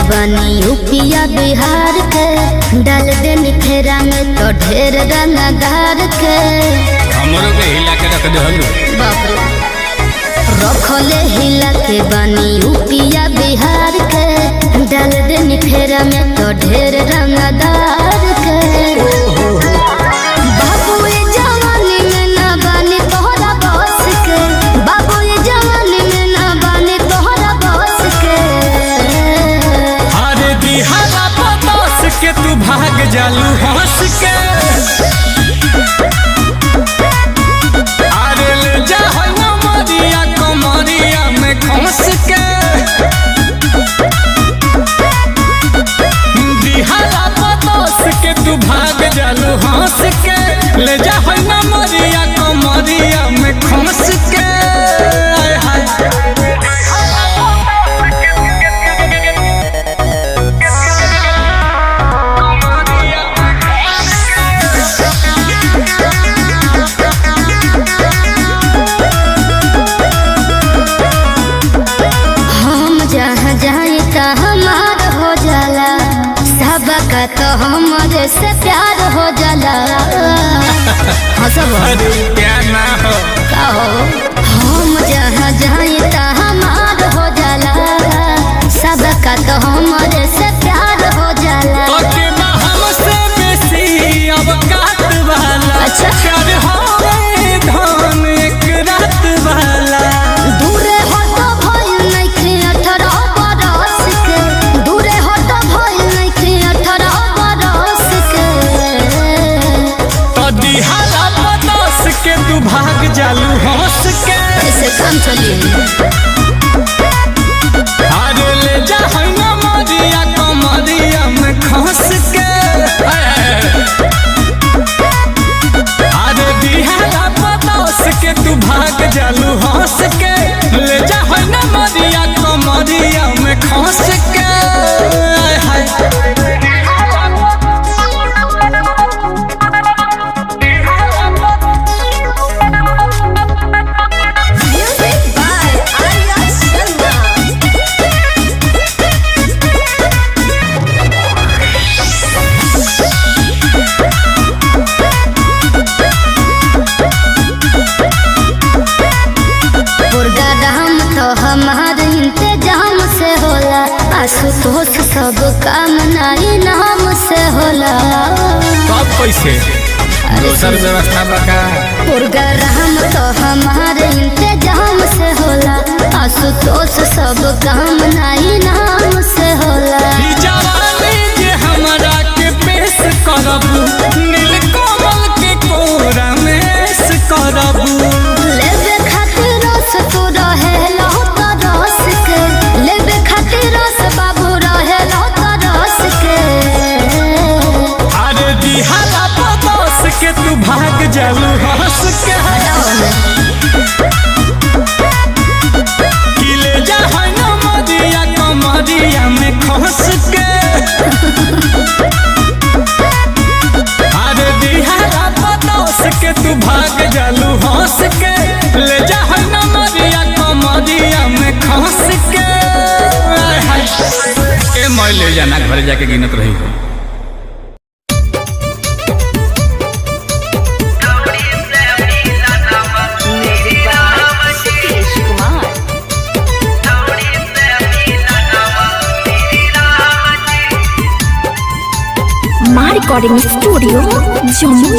बनी यूपिया बिहार के डाल दे निखेरा में तो ढेर रंगदार के हमरो के हिला के रख दहलू बाप रे रखले हिला के बनी यूपिया बिहार के डाल दे निखेरा में तो ढेर रंगदार के बाबू ये जवानी में ना बनी तोहरा बस के बाबू ये जवानी में ना बनी तोहरा बस के बिहारा पतोस के तू भाग जालू हंस के अरे ले जा मरिया कमरिया में खस के बिहारा पतोस के तू भाग जालू हंस के ले जा मरिया कमरिया में खस के तो हमारे से प्यार हो जाला प्यार ना हो का हो हम जहाँ जाए ता हमार हो जाला सबका तो हमारे से प्यार हो जाला हमसे बेसी अब काट वाला अच्छा प्यार होवे धन एक रात वाला दूरे हो तो भइल नइखे 18 बरस के दूरे हो तो भइल नइखे 18 बरस के तो दिहाला पतोस के तू भाग जालू हंस के ऐसे काम चलिए अरे ले जा मरिया कमरिया में खस के अरे दिहाला पतोस के तू भाग जालू हंस के ले जा मरिया कमरिया में खस के आशुतोष सब काम नाई नाम से होला कब पैसे दोसर व्यवस्था बका प्रोग्राम तो हमारे इंतजाम से होला आशुतोष सब काम नाई नाम से होला जवानी जे हमरा के पेश करब नीलकमल के कोरा में से करब लेबे खातिर रस तू रहे लो तो रस के लेबे खातिर रस बाबू रहे लो तो रस के अरे दिहाला पतोस के तू भाग जालू हंस के किले जा मरिया कमरिया में खस के अरे दिहाला पतोस के तू भाग जालू हंस के ले जा मरिया कमरिया में खस के मैं ले जाना घर जाके गिनत रही हो रिकॉर्डिंग स्टूडियो जम्मू।